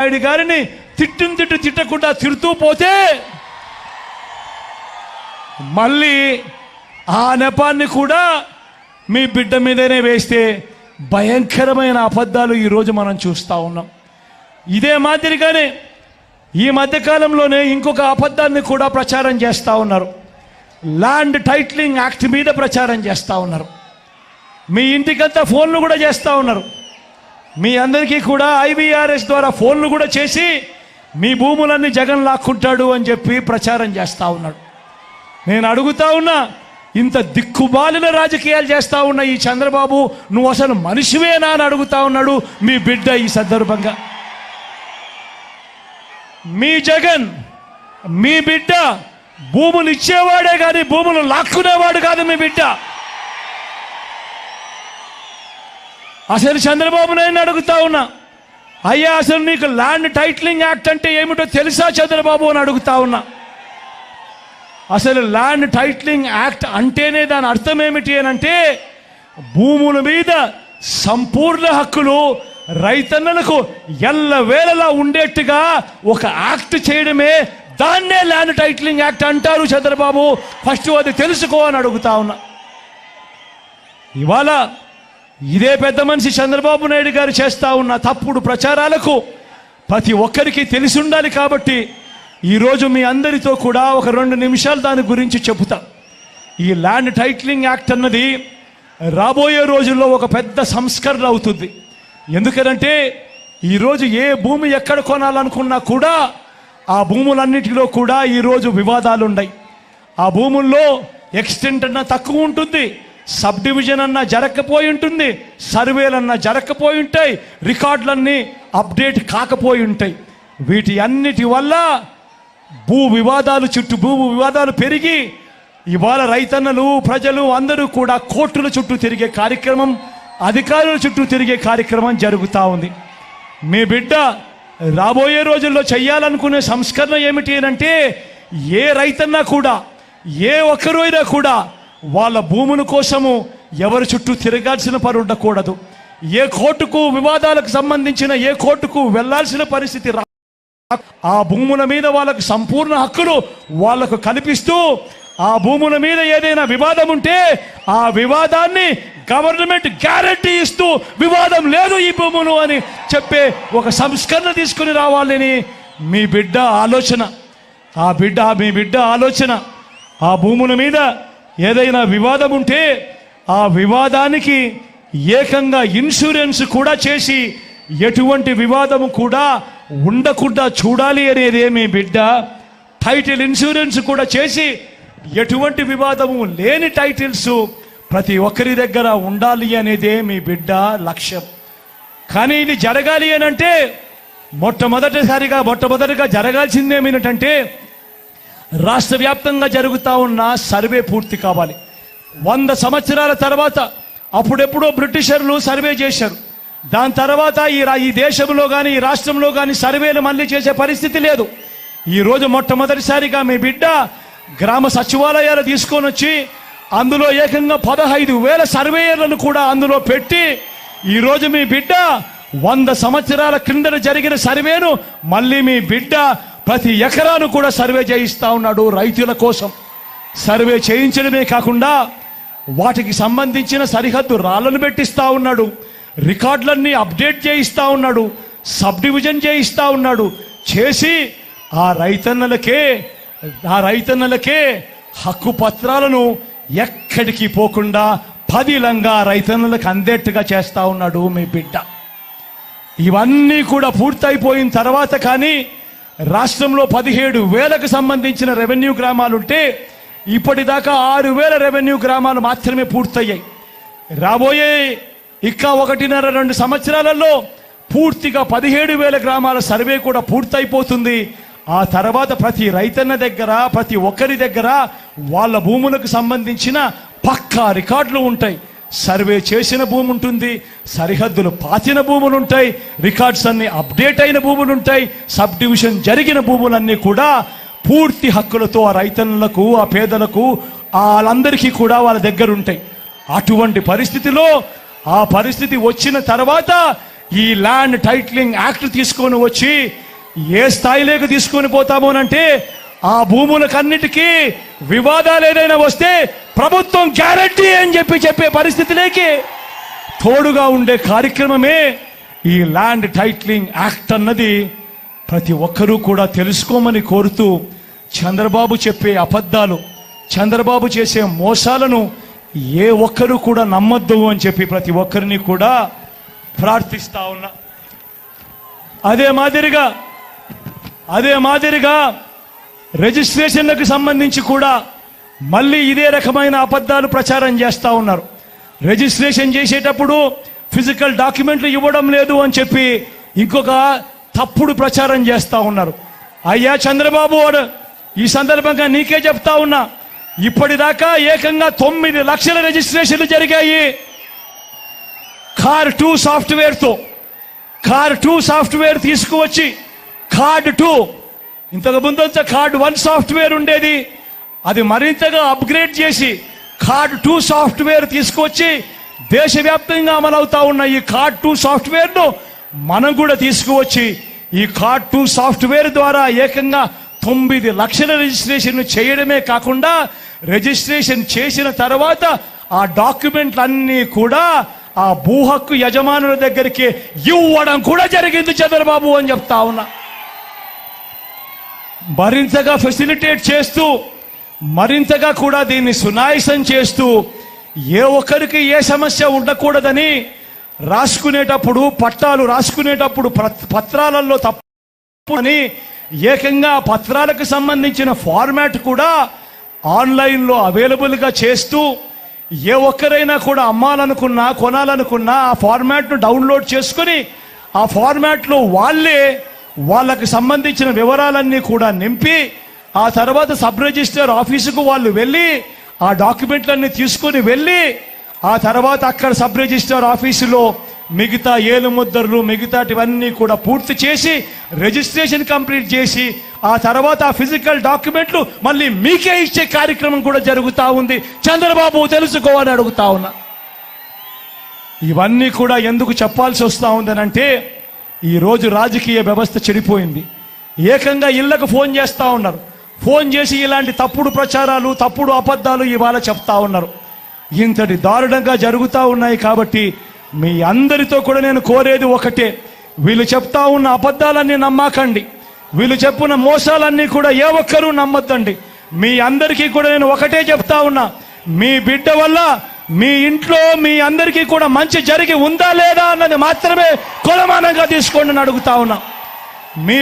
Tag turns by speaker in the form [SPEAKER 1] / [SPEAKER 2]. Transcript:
[SPEAKER 1] నాయుడు గారిని తిట్టకుండా తిడుతూ పోతే మళ్ళీ ఆ నెపాన్ని కూడా మీ బిడ్డ మీదనే వేస్తే భయంకరమైన అబద్ధాలు ఈరోజు మనం చూస్తూ ఉన్నాం. ఇదే మాదిరిగానే ఈ మధ్యకాలంలోనే ఇంకొక అబద్ధాన్ని కూడా ప్రచారం చేస్తూ ఉన్నారు. ల్యాండ్ టైటిలింగ్ యాక్ట్ మీద ప్రచారం చేస్తూ ఉన్నారు. మీ ఇంటికంతా ఫోన్లు కూడా చేస్తూ ఉన్నారు. మీ అందరికీ కూడా IVRS ద్వారా ఫోన్లు కూడా చేసి మీ భూములన్నీ జగన్ లాక్కుంటాడు అని చెప్పి ప్రచారం చేస్తూ ఉన్నాడు. నేను అడుగుతా ఉన్నా, ఇంత దిక్కుమాలిన రాజకీయాలు చేస్తూ ఉన్న ఈ చంద్రబాబు, నువ్వు అసలు మనిషివేనా అని అడుగుతా ఉన్నాడు మీ బిడ్డ. ఈ సందర్భంగా మీ జగన్, మీ బిడ్డ భూములు ఇచ్చేవాడే కానీ భూములు లాక్కునేవాడు కాదు మీ బిడ్డ. అసలు చంద్రబాబు నాయుడు అడుగుతా ఉన్నా, అయ్యా అసలు నీకు ల్యాండ్ టైటిలింగ్ యాక్ట్ అంటే ఏమిటో తెలుసా చంద్రబాబు అని అడుగుతా ఉన్నా. అసలు ల్యాండ్ టైటిలింగ్ యాక్ట్ అంటేనే దాని అర్థం ఏమిటి అని అంటే, భూముల మీద సంపూర్ణ హక్కులు రైతన్నలకు ఎల్లవేళలా ఉండేట్టుగా ఒక యాక్ట్ చేయడమే, దాన్నే ల్యాండ్ టైటిలింగ్ యాక్ట్ అంటారు చంద్రబాబు. ఫస్ట్ అది తెలుసుకో అని అడుగుతా ఉన్నా. ఇవాళ ఇదే పెద్ద మనిషి చంద్రబాబు నాయుడు గారు చేస్తూ ఉన్న తప్పుడు ప్రచారాలకు ప్రతి ఒక్కరికి తెలిసి ఉండాలి. కాబట్టి ఈరోజు మీ అందరితో కూడా ఒక 2 నిమిషాలు దాని గురించి చెబుతా. ఈ ల్యాండ్ టైటిలింగ్ యాక్ట్ అన్నది రాబోయే రోజుల్లో ఒక పెద్ద సంస్కరణ అవుతుంది. ఎందుకనంటే ఈరోజు ఏ భూమి ఎక్కడ కొనాలనుకున్నా కూడా ఆ భూములన్నిటిలో కూడా ఈరోజు వివాదాలు ఉన్నాయి. ఆ భూముల్లో ఎక్స్టెంట్ అన్నా తక్కువ ఉంటుంది, సబ్ డివిజన్ అన్నా జరగకపోయి ఉంటుంది, సర్వేలన్నా జరగకపోయి ఉంటాయి, రికార్డులన్నీ అప్డేట్ కాకపోయి ఉంటాయి. వీటి అన్నిటి వల్ల భూ వివాదాలు పెరిగి ఇవాళ రైతన్నలు, ప్రజలు అందరూ కూడా కోర్టుల చుట్టూ తిరిగే కార్యక్రమం, అధికారుల చుట్టూ తిరిగే కార్యక్రమం జరుగుతూ ఉంది. మీ బిడ్డ రాబోయే రోజుల్లో చేయాలనుకునే సంస్కరణ ఏమిటి అంటే, ఏ రైతన్నా కూడా, ఏ ఒక్కరు అయినా కూడా వాళ్ళ భూముల కోసము ఎవరి చుట్టూ తిరగాల్సిన పని ఉండకూడదు. ఏ కోర్టుకు వివాదాలకు సంబంధించిన ఏ కోర్టుకు వెళ్లాల్సిన పరిస్థితి ఆ భూముల మీద వాళ్ళకు సంపూర్ణ హక్కులు వాళ్లకు కల్పిస్తూ, ఆ భూముల మీద ఏదైనా వివాదం ఉంటే ఆ వివాదాన్ని గవర్నమెంట్ గ్యారంటీ ఇస్తూ, వివాదం లేదు ఈ భూములు అని చెప్పే ఒక సంస్కరణ తీసుకుని రావాలని మీ బిడ్డ ఆలోచన. మీ బిడ్డ ఆలోచన ఆ భూముల మీద ఏదైనా వివాదం ఉంటే ఆ వివాదానికి ఏకంగా ఇన్సూరెన్స్ కూడా చేసి ఎటువంటి వివాదము కూడా ఉండకుండా చూడాలి అనేదే మీ బిడ్డ. టైటిల్ ఇన్సూరెన్స్ కూడా చేసి ఎటువంటి వివాదము లేని టైటిల్స్ ప్రతి ఒక్కరి దగ్గర ఉండాలి అనేదే మీ బిడ్డ లక్ష్యం. కానీ ఇది జరగాలి అని అంటే మొట్టమొదటిగా జరగాల్సిందేమిటంటే, రాష్ట్ర వ్యాప్తంగా జరుగుతూ ఉన్న సర్వే పూర్తి కావాలి. 100 సంవత్సరాల తర్వాత అప్పుడెప్పుడో బ్రిటిషర్లు సర్వే చేశారు. దాని తర్వాత ఈ దేశంలో కానీ ఈ రాష్ట్రంలో కానీ సర్వేలు మళ్ళీ చేసే పరిస్థితి లేదు. ఈరోజు మొట్టమొదటిసారిగా మీ బిడ్డ గ్రామ సచివాలయాలు తీసుకొని వచ్చి అందులో ఏకంగా 15,000 సర్వేయర్లను కూడా అందులో పెట్టి ఈరోజు మీ బిడ్డ 100 సంవత్సరాల క్రిందట జరిగిన సర్వేను మళ్ళీ మీ బిడ్డ ప్రతి ఎకరాను కూడా సర్వే చేయిస్తూ ఉన్నాడు. రైతుల కోసం సర్వే చేయించడమే కాకుండా వాటికి సంబంధించిన సరిహద్దు రాళ్లను పెట్టిస్తూ ఉన్నాడు, రికార్డులన్నీ అప్డేట్ చేయిస్తూ ఉన్నాడు, సబ్ డివిజన్ చేయిస్తూ ఉన్నాడు. చేసి ఆ రైతన్నలకే హక్కు పత్రాలను ఎక్కడికి పోకుండా పదిలంగా రైతన్నలకు అందేట్టుగా చేస్తూ ఉన్నాడు మీ బిడ్డ. ఇవన్నీ కూడా పూర్తయిపోయిన తర్వాత కానీ రాష్ట్రంలో 17,000కు సంబంధించిన రెవెన్యూ గ్రామాలుంటే ఇప్పటిదాకా 6,000 రెవెన్యూ గ్రామాలు మాత్రమే పూర్తయ్యాయి. రాబోయే 1.5-2 సంవత్సరాలలో పూర్తిగా 17,000 గ్రామాల సర్వే కూడా పూర్తయిపోతుంది. ఆ తర్వాత ప్రతి రైతన్న దగ్గర, ప్రతి ఒక్కరి దగ్గర వాళ్ళ భూములకు సంబంధించిన పక్కా రికార్డులు ఉంటాయి. సర్వే చేసిన భూమి ఉంటుంది, సరిహద్దులు పాతిన భూములు ఉంటాయి, రికార్డ్స్ అన్ని అప్డేట్ అయిన భూములు ఉంటాయి, సబ్ డివిజన్ జరిగిన భూములన్నీ కూడా పూర్తి హక్కులతో ఆ రైతన్నులకు, ఆ పేదలకు, వాళ్ళందరికీ కూడా వాళ్ళ దగ్గర ఉంటాయి. అటువంటి పరిస్థితిలో ఆ పరిస్థితి వచ్చిన తర్వాత ఈ ల్యాండ్ టైటిలింగ్ యాక్ట్ తీసుకొని వచ్చి ఏ స్థాయిలోకి తీసుకొని పోతామోనంటే ఆ భూములకన్నిటికీ వివాదాలు ఏదైనా వస్తే ప్రభుత్వం గ్యారంటీ అని చెప్పే పరిస్థితిలోకి తోడుగా ఉండే కార్యక్రమమే ఈ ల్యాండ్ టైటిలింగ్ యాక్ట్ అన్నది ప్రతి ఒక్కరూ కూడా తెలుసుకోమని కోరుతూ చంద్రబాబు చెప్పే అబద్ధాలు, చంద్రబాబు చేసే మోసాలను ఏ ఒక్కరూ కూడా నమ్మొద్దు అని చెప్పి ప్రతి ఒక్కరిని కూడా ప్రార్థిస్తా ఉన్నా. అదే మాదిరిగా రిజిస్ట్రేషన్లకు సంబంధించి కూడా మళ్ళీ ఇదే రకమైన అబద్ధాలు ప్రచారం చేస్తూ ఉన్నారు. రిజిస్ట్రేషన్ చేసేటప్పుడు ఫిజికల్ డాక్యుమెంట్లు ఇవ్వడం లేదు అని చెప్పి ఇంకొక తప్పుడు ప్రచారం చేస్తూ ఉన్నారు. అయ్యా చంద్రబాబు, ఈ సందర్భంగా నీకే చెప్తా ఉన్నా, ఇప్పటిదాకా ఏకంగా 9 లక్షల రిజిస్ట్రేషన్లు జరిగాయి కార్ 2 సాఫ్ట్వేర్తో. కార్ 2 సాఫ్ట్వేర్ తీసుకువచ్చి కార్డ్ 2, ఇంతకు ముందు కార్డ్ 1 సాఫ్ట్వేర్ ఉండేది, అది మరింతగా అప్గ్రేడ్ చేసి కార్డ్ 2 సాఫ్ట్వేర్ తీసుకువచ్చి దేశవ్యాప్తంగా అమలవుతా ఉన్న ఈ కార్డ్ 2 సాఫ్ట్వేర్ను మనం కూడా తీసుకువచ్చి ఈ కార్డ్ 2 సాఫ్ట్వేర్ ద్వారా ఏకంగా 9 లక్షల రిజిస్ట్రేషన్ చేయడమే కాకుండా రిజిస్ట్రేషన్ చేసిన తర్వాత ఆ డాక్యుమెంట్లన్నీ కూడా ఆ భూ హక్కు యజమానుల దగ్గరికి ఇవ్వడం కూడా జరిగింది చంద్రబాబు అని చెప్తా ఉన్నా. మరింతగా ఫెసిలిటేట్ చేస్తూ, మరింతగా కూడా దీన్ని సునాయాసం చేస్తూ, ఏ ఒక్కరికి ఏ సమస్య ఉండకూడదని రాసుకునేటప్పుడు, పట్టాలు రాసుకునేటప్పుడు పత్రాలలో తప్పు అని ఏకంగా పత్రాలకు సంబంధించిన ఫార్మాట్ కూడా ఆన్లైన్లో అవైలబుల్గా చేస్తూ, ఏ ఒక్కరైనా కూడా అమ్మాలనుకున్నా కొనాలనుకున్నా ఆ ఫార్మాట్ను డౌన్లోడ్ చేసుకుని ఆ ఫార్మాట్లో వాళ్ళకి సంబంధించిన వివరాలన్నీ కూడా నింపి ఆ తర్వాత సబ్ రిజిస్టర్ ఆఫీసుకు వాళ్ళు వెళ్ళి ఆ డాక్యుమెంట్లన్నీ తీసుకొని వెళ్ళి ఆ తర్వాత అక్కడ సబ్ రిజిస్టర్ ఆఫీసులో మిగతా ఏలుముద్రలు మిగతాటివన్నీ కూడా పూర్తి చేసి రిజిస్ట్రేషన్ కంప్లీట్ చేసి ఆ తర్వాత ఆ ఫిజికల్ డాక్యుమెంట్లు మళ్ళీ మీకే ఇచ్చే కార్యక్రమం కూడా జరుగుతూ ఉంది. చంద్రబాబు తెలుసుకోవాలని అడుగుతా ఉన్నా. ఇవన్నీ కూడా ఎందుకు చెప్పాల్సి వస్తూ ఉందనంటే ఈరోజు రాజకీయ వ్యవస్థ చెడిపోయింది. ఏకంగా ఇళ్లకు ఫోన్ చేస్తూ ఉన్నారు. ఫోన్ చేసి ఇలాంటి తప్పుడు ప్రచారాలు, తప్పుడు అబద్ధాలు ఇవాళ చెప్తా ఉన్నారు. ఇంతటి దారుణంగా జరుగుతూ ఉన్నాయి. కాబట్టి మీ అందరితో కూడా నేను కోరేది ఒకటే, వీళ్ళు చెప్తా ఉన్న అబద్ధాలన్నీ నమ్మకండి, వీళ్ళు చెప్పిన మోసాలన్నీ కూడా ఏ ఒక్కరూ నమ్మొద్దండి. మీ అందరికీ కూడా నేను ఒకటే చెప్తా ఉన్నా, మీ బిడ్డ వల్ల మీ ఇంట్లో మీ అందరికీ కూడా మంచి జరిగి ఉందా లేదా అన్నది మాత్రమే కొలమానంగా తీసుకోండి అని అడుగుతా ఉన్నా. మీ